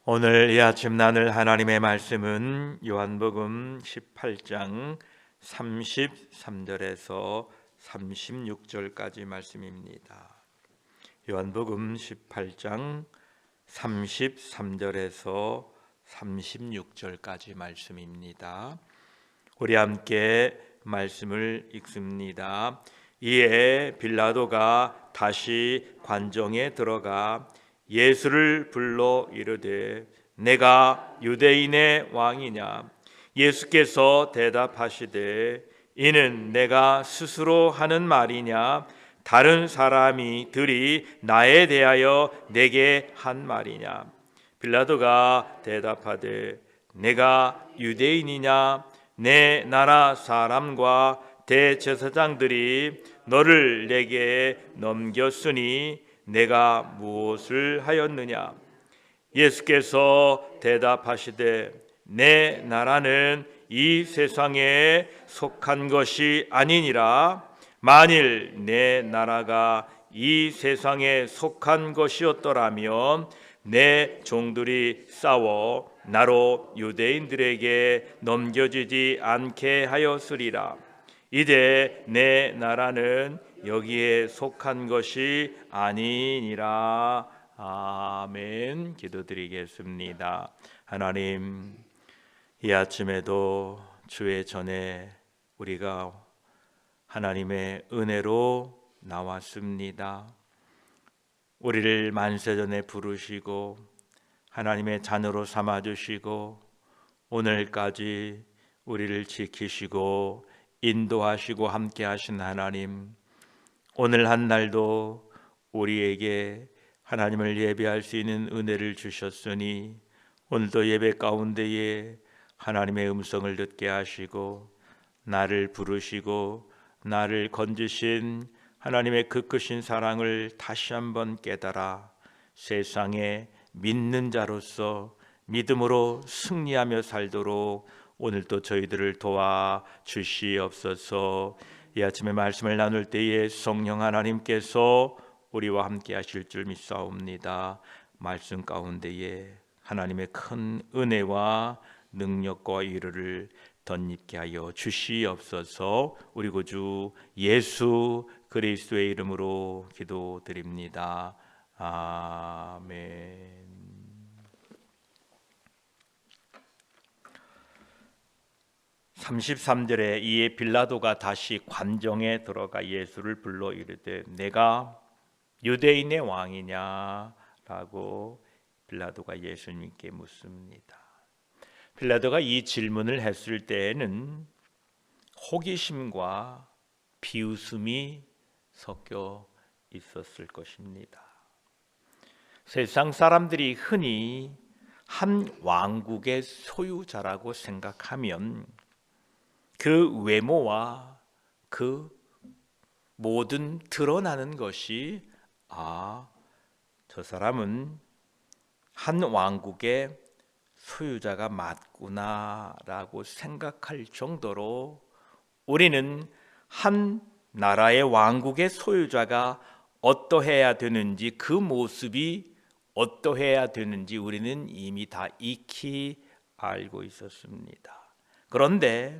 오늘 이 아침 나눌 하나님의 말씀은 요한복음 18장 33절에서 36절까지 말씀입니다. 요한복음 18장 33절에서 36절까지 말씀입니다. 우리 함께 말씀을 읽습니다. 이에 빌라도가 다시 관정에 들어가 예수를 불러 이르되 내가 유대인의 왕이냐? 예수께서 대답하시되 이는 내가 스스로 하는 말이냐? 다른 사람이 들이 나에 대하여 내게 한 말이냐? 빌라도가 대답하되 내가 유대인이냐? 내 나라 사람과 대제사장들이 너를 내게 넘겼으니 내가 무엇을 하였느냐? 예수께서 대답하시되 내 나라는 이 세상에 속한 것이 아니니라. 만일 내 나라가 이 세상에 속한 것이었더라면 내 종들이 싸워 나로 유대인들에게 넘겨지지 않게 하였으리라. 이제 내 나라는 여기에 속한 것이 아니니라. 아멘. 기도드리겠습니다. 하나님, 이 아침에도 주의 전에 우리가 하나님의 은혜로 나왔습니다. 우리를 만세전에 부르시고 하나님의 자녀로 삼아주시고 오늘까지 우리를 지키시고 인도하시고 함께 하신 하나님, 오늘 한 날도 우리에게 하나님을 예배할 수 있는 은혜를 주셨으니 오늘도 예배 가운데에 하나님의 음성을 듣게 하시고 나를 부르시고 나를 건지신 하나님의 그 크신 사랑을 다시 한번 깨달아 세상에 믿는 자로서 믿음으로 승리하며 살도록 오늘도 저희들을 도와 주시옵소서. 이 아침에 말씀을 나눌 때에 성령 하나님께서 우리와 함께 하실 줄 믿사옵니다. 말씀 가운데에 하나님의 큰 은혜와 능력과 위로를 덧입게 하여 주시옵소서. 우리 구주 예수 그리스도의 이름으로 기도드립니다. 아멘. 33절에 이에 빌라도가 다시 관정에 들어가 예수를 불러 이르되 내가 유대인의 왕이냐? 라고 빌라도가 예수님께 묻습니다. 빌라도가 이 질문을 했을 때에는 호기심과 비웃음이 섞여 있었을 것입니다. 세상 사람들이 흔히 한 왕국의 소유자라고 생각하면 그 외모와 그 모든 드러나는 것이 저 사람은 한 왕국의 소유자가 맞구나라고 생각할 정도로 우리는 한 나라의 왕국의 소유자가 어떠해야 되는지, 그 모습이 어떠해야 되는지 우리는 이미 다 익히 알고 있었습니다. 그런데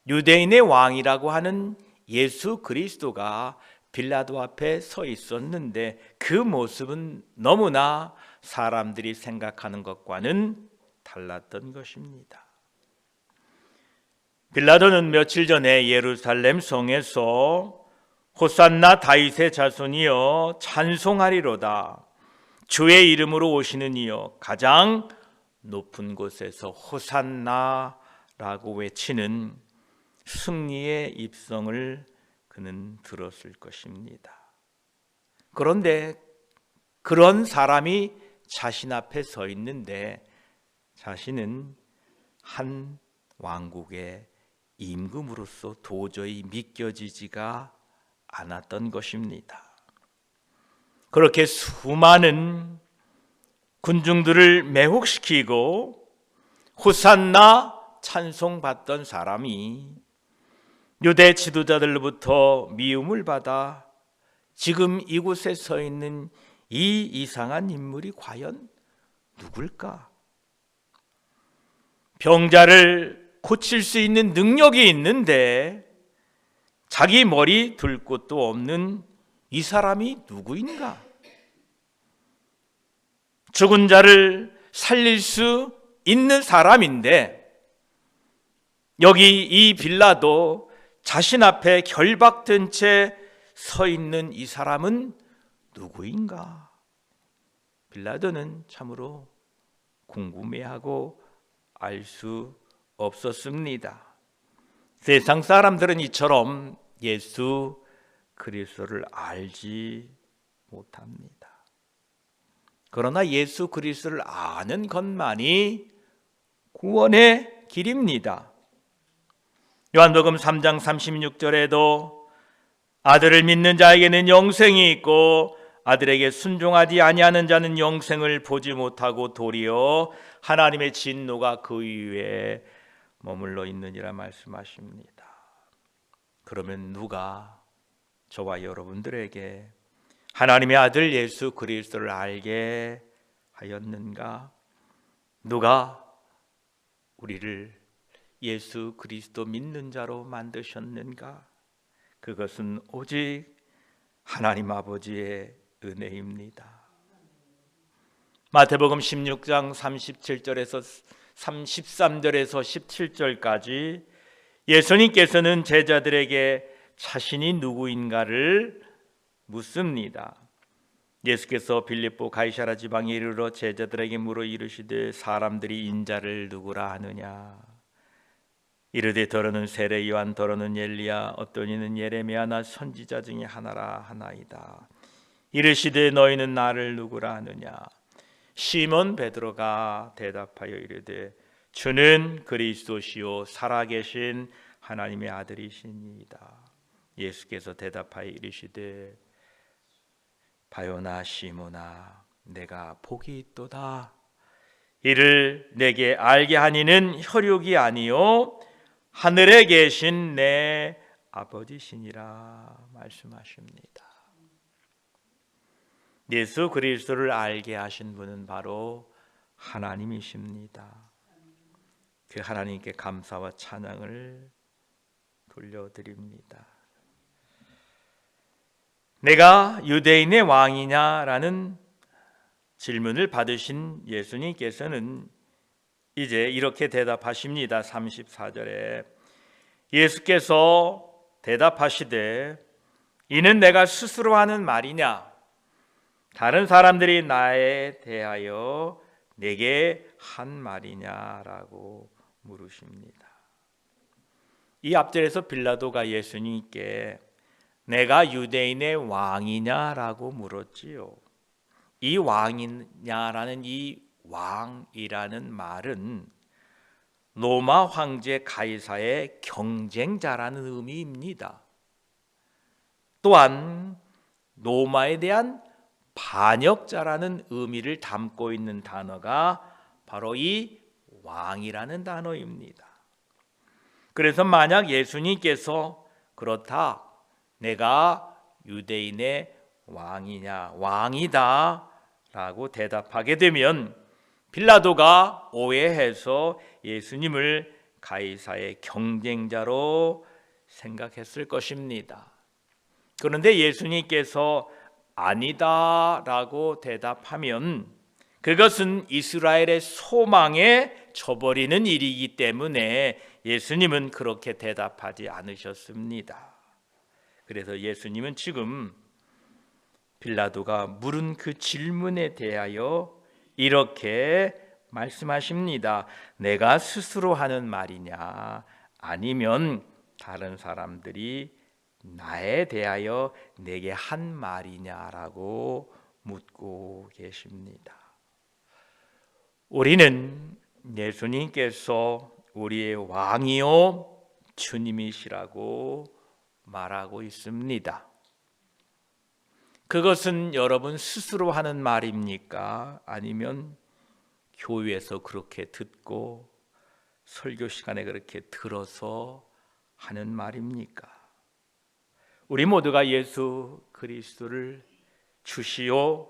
유대인의 왕이라고 하는 예수 그리스도가 빌라도 앞에 서 있었는데 그 모습은 너무나 사람들이 생각하는 것과는 달랐던 것입니다. 빌라도는 며칠 전에 예루살렘 성에서 호산나 다윗의 자손이여 찬송하리로다, 주의 이름으로 오시는 이여 가장 높은 곳에서 호산나라고 외치는 승리의 입성을 그는 들었을 것입니다. 그런데 그런 사람이 자신 앞에 서 있는데 자신은 한 왕국의 임금으로서 도저히 믿겨지지가 않았던 것입니다. 그렇게 수많은 군중들을 매혹시키고 호산나 찬송받던 사람이 유대 지도자들로부터 미움을 받아 지금 이곳에 서 있는 이 이상한 인물이 과연 누굴까? 병자를 고칠 수 있는 능력이 있는데 자기 머리 둘 곳도 없는 이 사람이 누구인가? 죽은 자를 살릴 수 있는 사람인데 여기 이 빌라도 자신 앞에 결박된 채 서 있는 이 사람은 누구인가? 빌라도는 참으로 궁금해하고 알 수 없었습니다. 세상 사람들은 이처럼 예수 그리스도를 알지 못합니다. 그러나 예수 그리스도를 아는 것만이 구원의 길입니다. 요한복음 3장 36절에도 아들을 믿는 자에게는 영생이 있고 아들에게 순종하지 아니하는 자는 영생을 보지 못하고 도리어 하나님의 진노가 그 위에 머물러 있느니라 말씀하십니다. 그러면 누가 저와 여러분들에게 하나님의 아들 예수 그리스도를 알게 하였는가? 누가 우리를 예수 그리스도 믿는 자로 만드셨는가? 그것은 오직 하나님 아버지의 은혜입니다. 마태복음 16장 37절에서 33절에서 17절까지 예수님께서는 제자들에게 자신이 누구인가를 묻습니다. 예수께서 빌립보 가이사랴 지방에 이르러 제자들에게 물어 이르시되 사람들이 인자를 누구라 하느냐? 이르되 더러는 세례 요한 더러는 엘리야 어떤 이는 예레미야나 선지자 중에 하나라 하나이다. 이르시되 너희는 나를 누구라 하느냐? 시몬 베드로가 대답하여 이르되 주는 그리스도시요 살아계신 하나님의 아들이시니이다. 예수께서 대답하여 이르시되 바요나 시몬아 내가 복이 있도다. 이를 내게 알게 하니는 혈육이 아니요 하늘에 계신 내 아버지시니라 말씀하십니다. 예수 그리스도를 알게 하신 분은 바로 하나님이십니다. 그 하나님께 감사와 찬양을 돌려드립니다. 내가 유대인의 왕이냐라는 질문을 받으신 예수님께서는 이제 이렇게 대답하십니다. 34절에 예수께서 대답하시되 이는 내가 스스로 하는 말이냐? 다른 사람들이 나에 대하여 내게 한 말이냐라고 물으십니다. 이 앞절에서 빌라도가 예수님께 내가 유대인의 왕이냐라고 물었지요. 이 왕이냐라는 이 왕이라는 말은 로마 황제 가이사의 경쟁자라는 의미입니다. 또한 로마에 대한 반역자라는 의미를 담고 있는 단어가 바로 이 왕이라는 단어입니다. 그래서 만약 예수님께서 그렇다 내가 유대인의 왕이냐 왕이다 라고 대답하게 되면 빌라도가 오해해서 예수님을 가이사의 경쟁자로 생각했을 것입니다. 그런데 예수님께서 아니다 라고 대답하면 그것은 이스라엘의 소망에 저버리는 일이기 때문에 예수님은 그렇게 대답하지 않으셨습니다. 그래서 예수님은 지금 빌라도가 물은 그 질문에 대하여 이렇게 말씀하십니다. 내가 스스로 하는 말이냐 아니면 다른 사람들이 나에 대하여 내게 한 말이냐라고 묻고 계십니다. 우리는 예수님께서 우리의 왕이요 주님이시라고 말하고 있습니다. 그것은 여러분 스스로 하는 말입니까? 아니면 교회에서 그렇게 듣고 설교 시간에 그렇게 들어서 하는 말입니까? 우리 모두가 예수 그리스도를 주시오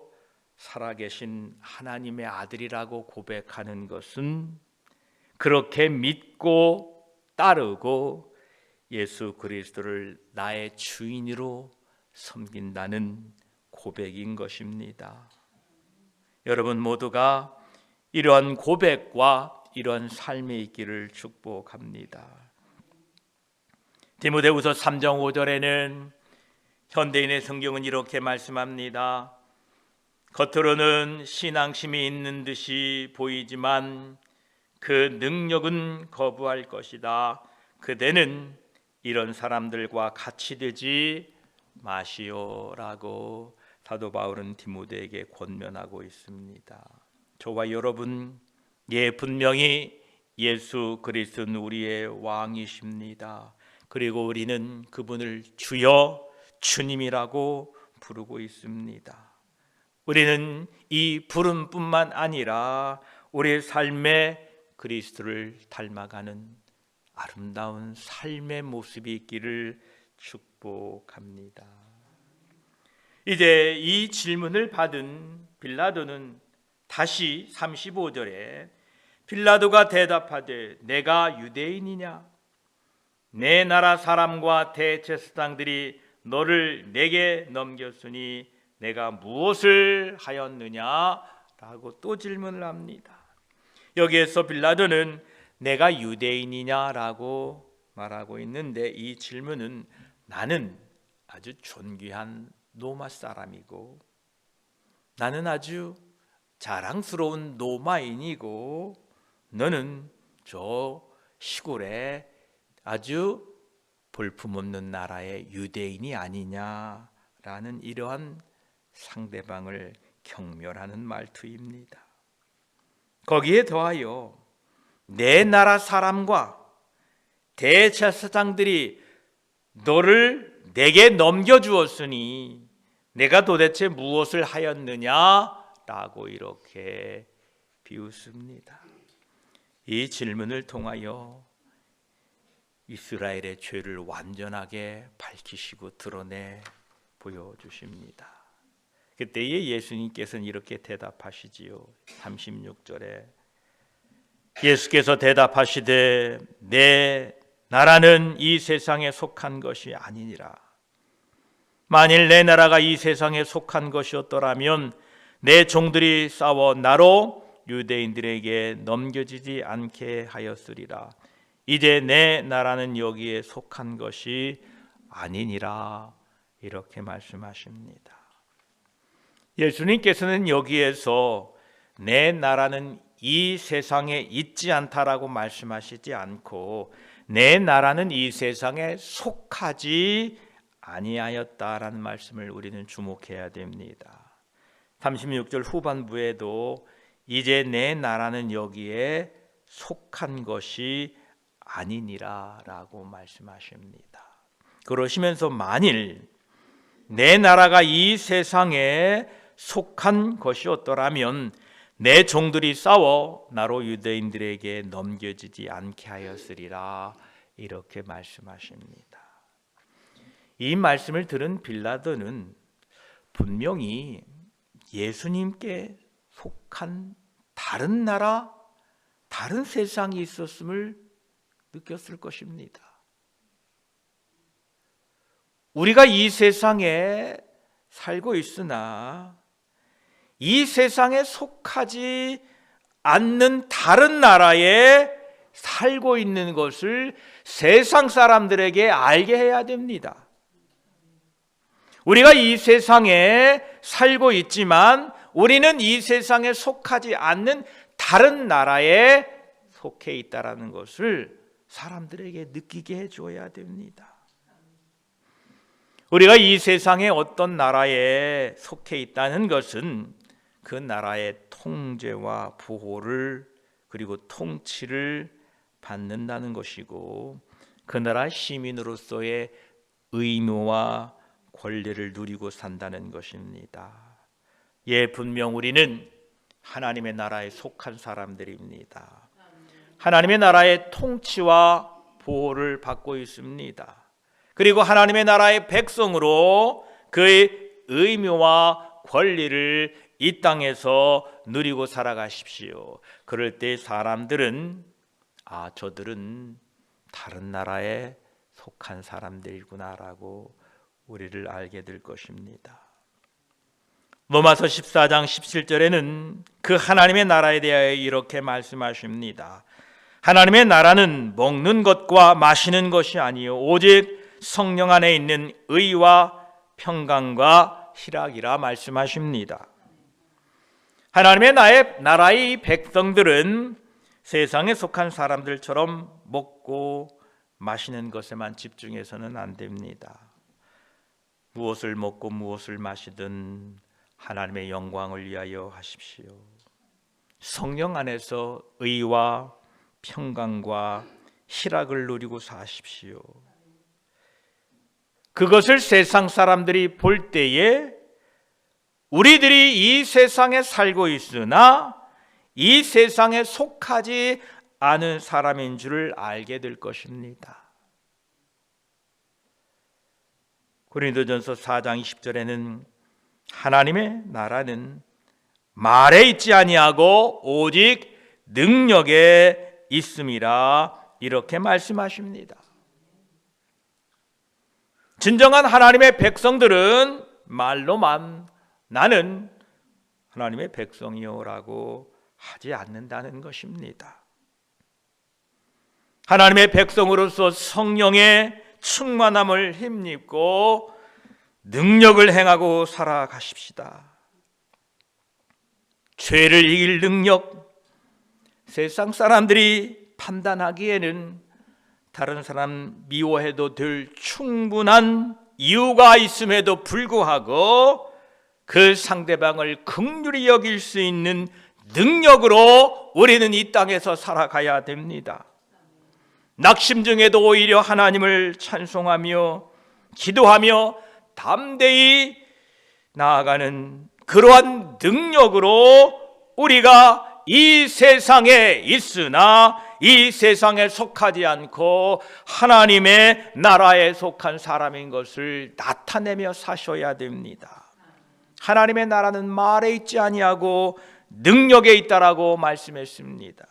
살아계신 하나님의 아들이라고 고백하는 것은 그렇게 믿고 따르고 예수 그리스도를 나의 주인으로 섬긴다는 고백인 것입니다. 여러분 모두가 이러한 고백과 이러한 삶이 있기를 축복합니다. 디모데후서 3장 5절에는 현대인의 성경은 이렇게 말씀합니다. 겉으로는 신앙심이 있는 듯이 보이지만 그 능력은 거부할 것이다. 그대는 이런 사람들과 같이 되지 마시오라고 사도 바울은 디모데에게 권면하고 있습니다. 저와 여러분, 분명히 예수 그리스도는 우리의 왕이십니다. 그리고 우리는 그분을 주여 주님이라고 부르고 있습니다. 우리는 이 부름뿐만 아니라 우리의 삶에 그리스도를 닮아가는 아름다운 삶의 모습이 있기를 축복합니다. 이제 이 질문을 받은 빌라도는 다시 35절에 빌라도가 대답하되 내가 유대인이냐? 내 나라 사람과 대제사장들이 너를 내게 넘겼으니 내가 무엇을 하였느냐? 라고 또 질문을 합니다. 여기에서 빌라도는 내가 유대인이냐라고 말하고 있는데 이 질문은 나는 아주 존귀한 로마 사람이고 나는 아주 자랑스러운 로마인이고 너는 저 시골에 아주 볼품없는 나라의 유대인이 아니냐라는 이러한 상대방을 경멸하는 말투입니다. 거기에 더하여 내 나라 사람과 대제사장들이 너를 내게 넘겨주었으니 내가 도대체 무엇을 하였느냐라고 이렇게 비웃습니다. 이 질문을 통하여 이스라엘의 죄를 완전하게 밝히시고 드러내 보여주십니다. 그때에 예수님께서는 이렇게 대답하시지요. 36절에 예수께서 대답하시되 내 나라는 이 세상에 속한 것이 아니니라. 만일 내 나라가 이 세상에 속한 것이었더라면 내 종들이 싸워 나로 유대인들에게 넘겨지지 않게 하였으리라. 이제 내 나라는 여기에 속한 것이 아니니라. 이렇게 말씀하십니다. 예수님께서는 여기에서 내 나라는 이 세상에 있지 않다라고 말씀하시지 않고 내 나라는 이 세상에 속하지 아니하였다라는 말씀을 우리는 주목해야 됩니다. 36절 후반부에도 이제 내 나라는 여기에 속한 것이 아니니라라고 말씀하십니다. 그러시면서 만일 내 나라가 이 세상에 속한 것이었더라면 내 종들이 싸워 나로 유대인들에게 넘겨지지 않게 하였으리라 이렇게 말씀하십니다. 이 말씀을 들은 빌라도는 분명히 예수님께 속한 다른 나라, 다른 세상이 있었음을 느꼈을 것입니다. 우리가 이 세상에 살고 있으나 이 세상에 속하지 않는 다른 나라에 살고 있는 것을 세상 사람들에게 알게 해야 됩니다. 우리가 이 세상에 살고 있지만 우리는 이 세상에 속하지 않는 다른 나라에 속해 있다라는 것을 사람들에게 느끼게 해줘야 됩니다. 우리가 이 세상에 어떤 나라에 속해 있다는 것은 그 나라의 통제와 보호를 그리고 통치를 받는다는 것이고 그 나라 시민으로서의 의무와 권리를 누리고 산다는 것입니다. 분명 우리는 하나님의 나라에 속한 사람들입니다. 하나님의 나라의 통치와 보호를 받고 있습니다. 그리고 하나님의 나라의 백성으로 그의 의무와 권리를 이 땅에서 누리고 살아가십시오. 그럴 때 사람들은 저들은 다른 나라에 속한 사람들이구나라고 우리를 알게 될 것입니다. 로마서 14장 17절에는 그 하나님의 나라에 대하여 이렇게 말씀하십니다. 하나님의 나라는 먹는 것과 마시는 것이 아니요 오직 성령 안에 있는 의와 평강과 희락이라 말씀하십니다. 하나님의 나라의 백성들은 세상에 속한 사람들처럼 먹고 마시는 것에만 집중해서는 안 됩니다. 무엇을 먹고 무엇을 마시든 하나님의 영광을 위하여 하십시오. 성령 안에서 의와 평강과 희락을 누리고 사십시오. 그것을 세상 사람들이 볼 때에 우리들이 이 세상에 살고 있으나 이 세상에 속하지 않은 사람인 줄을 알게 될 것입니다. 고린도전서 4장 20절에는 하나님의 나라는 말에 있지 아니하고 오직 능력에 있음이라 이렇게 말씀하십니다. 진정한 하나님의 백성들은 말로만 나는 하나님의 백성이요라고 하지 않는다는 것입니다. 하나님의 백성으로서 성령의 충만함을 힘입고 능력을 행하고 살아가십시다. 죄를 이길 능력, 세상 사람들이 판단하기에는 다른 사람 미워해도 될 충분한 이유가 있음에도 불구하고 그 상대방을 긍휼히 여길 수 있는 능력으로 우리는 이 땅에서 살아가야 됩니다. 낙심 중에도 오히려 하나님을 찬송하며 기도하며 담대히 나아가는 그러한 능력으로 우리가 이 세상에 있으나 이 세상에 속하지 않고 하나님의 나라에 속한 사람인 것을 나타내며 사셔야 됩니다. 하나님의 나라는 말에 있지 아니하고 능력에 있다라고 말씀했습니다.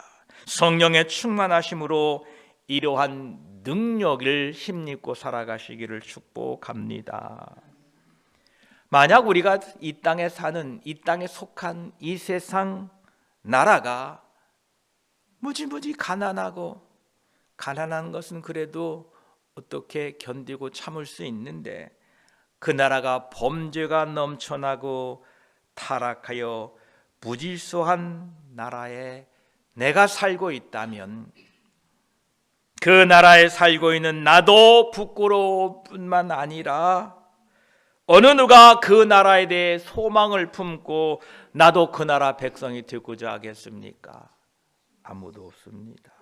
성령의 충만하심으로 이러한 능력을 힘입고 살아가시기를 축복합니다. 만약 우리가 이 땅에 사는, 이 땅에 속한 이 세상 나라가 무지무지 가난하고, 가난한 것은 그래도 어떻게 견디고 참을 수 있는데, 그 나라가 범죄가 넘쳐나고 타락하여 무질서한 나라에 내가 살고 있다면 그 나라에 살고 있는 나도 부끄러울 뿐만 아니라 어느 누가 그 나라에 대해 소망을 품고 나도 그 나라 백성이 되고자 하겠습니까? 아무도 없습니다.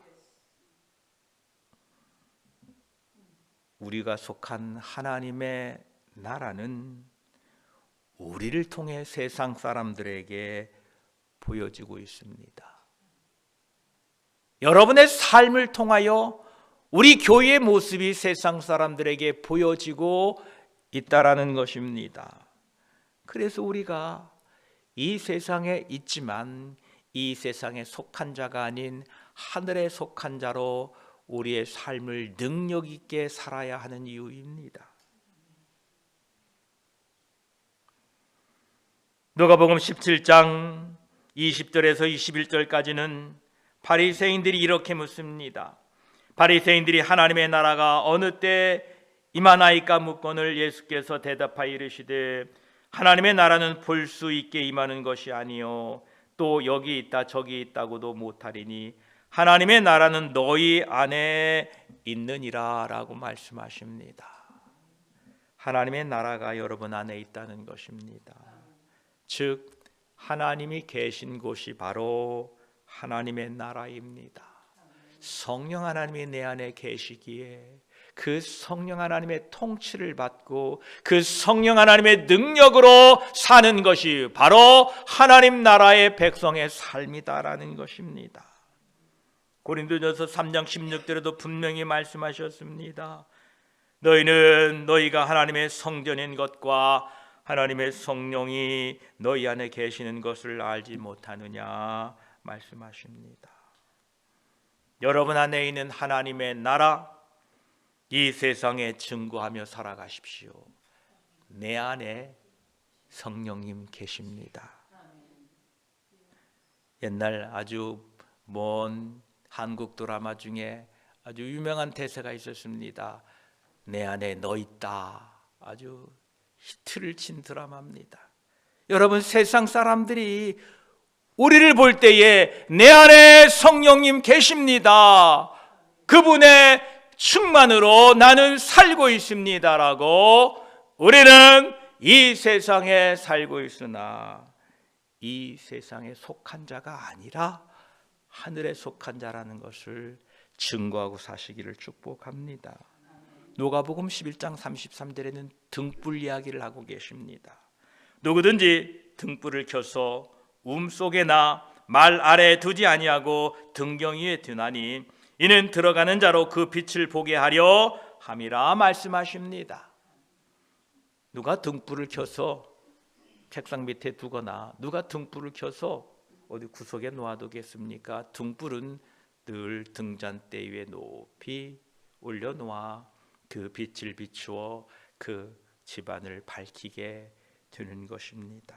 우리가 속한 하나님의 나라는 우리를 통해 세상 사람들에게 보여지고 있습니다. 여러분의 삶을 통하여 우리 교회의 모습이 세상 사람들에게 보여지고 있다라는 것입니다. 그래서 우리가 이 세상에 있지만 이 세상에 속한 자가 아닌 하늘에 속한 자로 우리의 삶을 능력 있게 살아야 하는 이유입니다. 누가복음 17장 20절에서 21절까지는 바리새인들이 이렇게 묻습니다. 바리새인들이 하나님의 나라가 어느 때 임하나이까 묻거늘 예수께서 대답하여 이르시되 하나님의 나라는 볼 수 있게 임하는 것이 아니요 또 여기 있다 저기 있다고도 못하리니 하나님의 나라는 너희 안에 있느니라 라고 말씀하십니다. 하나님의 나라가 여러분 안에 있다는 것입니다. 즉 하나님이 계신 곳이 바로 하나님의 나라입니다. 성령 하나님이 내 안에 계시기에 그 성령 하나님의 통치를 받고 그 성령 하나님의 능력으로 사는 것이 바로 하나님 나라의 백성의 삶이다라는 것입니다. 고린도전서 3장 16절에도 분명히 말씀하셨습니다. 너희는 너희가 하나님의 성전인 것과 하나님의 성령이 너희 안에 계시는 것을 알지 못하느냐 말씀하십니다. 여러분 안에 있는 하나님의 나라, 이 세상에 증거하며 살아가십시오. 내 안에 성령님 계십니다. 옛날 아주 먼 한국 드라마 중에 아주 유명한 대사가 있었습니다. 내 안에 너 있다. 아주 히트를 친 드라마입니다. 여러분, 세상 사람들이 우리를 볼 때에 내 안에 성령님 계십니다. 그분의 충만으로 나는 살고 있습니다라고 우리는 이 세상에 살고 있으나 이 세상에 속한 자가 아니라 하늘에 속한 자라는 것을 증거하고 사시기를 축복합니다. 누가복음 11장 33절에는 등불 이야기를 하고 계십니다. 누구든지 등불을 켜서 움속에나 말 아래에 두지 아니하고 등경 위에 두나니 이는 들어가는 자로 그 빛을 보게 하려 함이라 말씀하십니다. 누가 등불을 켜서 책상 밑에 두거나 누가 등불을 켜서 어디 구석에 놓아두겠습니까? 등불은 늘 등잔대 위에 높이 올려놓아 그 빛을 비추어 그 집안을 밝히게 되는 것입니다.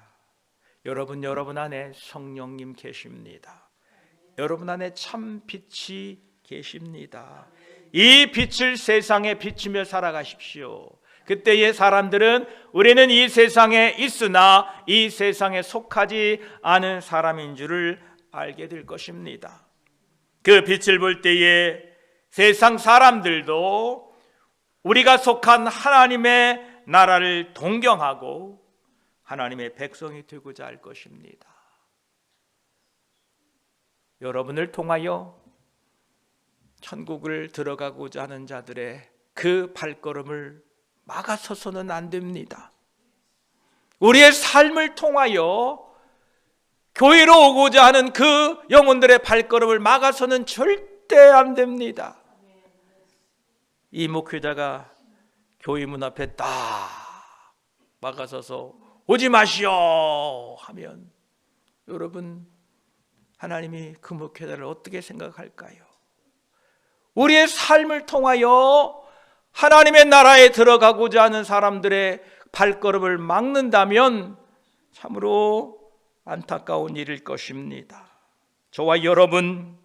여러분 안에 성령님 계십니다. 여러분 안에 참 빛이 계십니다. 이 빛을 세상에 비추며 살아가십시오. 그때의 사람들은 우리는 이 세상에 있으나 이 세상에 속하지 않은 사람인 줄을 알게 될 것입니다. 그 빛을 볼 때에 세상 사람들도 우리가 속한 하나님의 나라를 동경하고 하나님의 백성이 되고자 할 것입니다. 여러분을 통하여 천국을 들어가고자 하는 자들의 그 발걸음을 막아서서는 안 됩니다. 우리의 삶을 통하여 교회로 오고자 하는 그 영혼들의 발걸음을 막아서는 절대 안 됩니다. 이 목회자가 교회 문 앞에 딱 막아서서 오지 마시오 하면 여러분, 하나님이 그 목회자를 어떻게 생각할까요? 우리의 삶을 통하여 하나님의 나라에 들어가고자 하는 사람들의 발걸음을 막는다면 참으로 안타까운 일일 것입니다. 저와 여러분,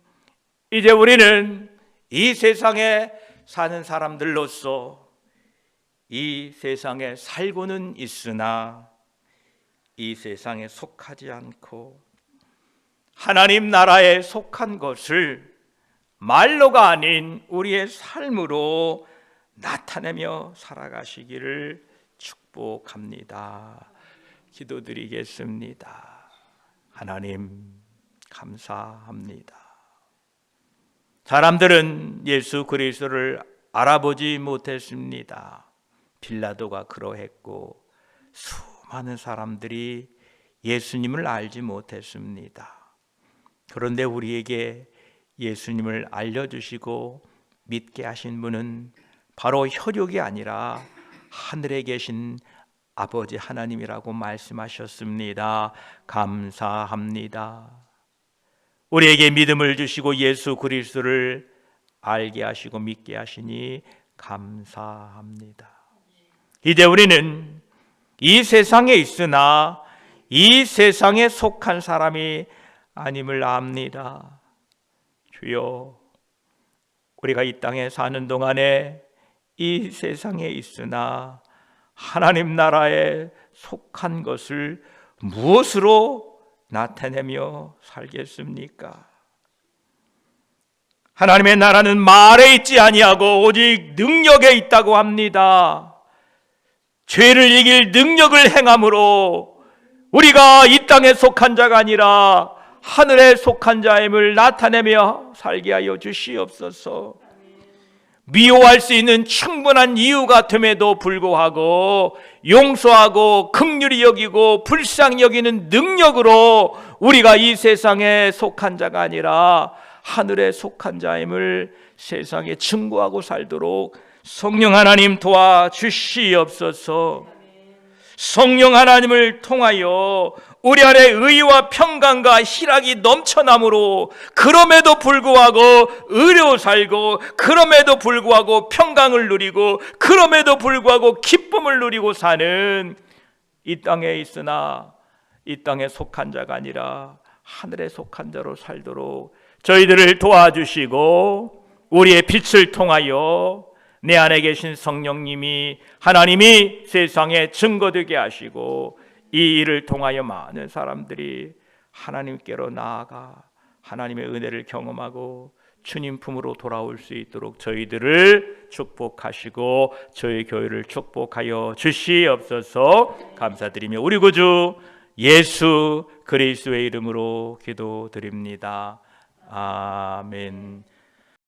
이제 우리는 이 세상에 사는 사람들로서 이 세상에 살고는 있으나 이 세상에 속하지 않고 하나님 나라에 속한 것을 말로가 아닌 우리의 삶으로 나타내며 살아가시기를 축복합니다. 기도드리겠습니다. 하나님, 감사합니다. 사람들은 예수 그리스도를 알아보지 못했습니다. 빌라도가 그러했고 수많은 사람들이 예수님을 알지 못했습니다. 그런데 우리에게 예수님을 알려주시고 믿게 하신 분은 바로 혈육이 아니라 하늘에 계신 아버지 하나님이라고 말씀하셨습니다. 감사합니다. 우리에게 믿음을 주시고 예수 그리스도를 알게 하시고 믿게 하시니 감사합니다. 이제 우리는 이 세상에 있으나 이 세상에 속한 사람이 아님을 압니다. 주여, 우리가 이 땅에 사는 동안에 이 세상에 있으나 하나님 나라에 속한 것을 무엇으로 나타내며 살겠습니까? 하나님의 나라는 말에 있지 아니하고 오직 능력에 있다고 합니다. 죄를 이길 능력을 행함으로 우리가 이 땅에 속한 자가 아니라 하늘에 속한 자임을 나타내며 살게 하여 주시옵소서. 미워할 수 있는 충분한 이유가 됨에도 불구하고 용서하고 긍휼히 여기고 불쌍히 여기는 능력으로 우리가 이 세상에 속한 자가 아니라 하늘에 속한 자임을 세상에 증거하고 살도록 성령 하나님 도와주시옵소서. 성령 하나님을 통하여 우리 안에 의와 평강과 희락이 넘쳐나므로 그럼에도 불구하고 의로 살고 그럼에도 불구하고 평강을 누리고 그럼에도 불구하고 기쁨을 누리고 사는 이 땅에 있으나 이 땅에 속한 자가 아니라 하늘에 속한 자로 살도록 저희들을 도와주시고 우리의 빛을 통하여 내 안에 계신 성령님이 하나님이 세상에 증거되게 하시고 이 일을 통하여 많은 사람들이 하나님께로 나아가 하나님의 은혜를 경험하고 주님 품으로 돌아올 수 있도록 저희들을 축복하시고 저희 교회를 축복하여 주시옵소서. 감사드리며 우리 구주 예수 그리스도의 이름으로 기도드립니다. 아멘.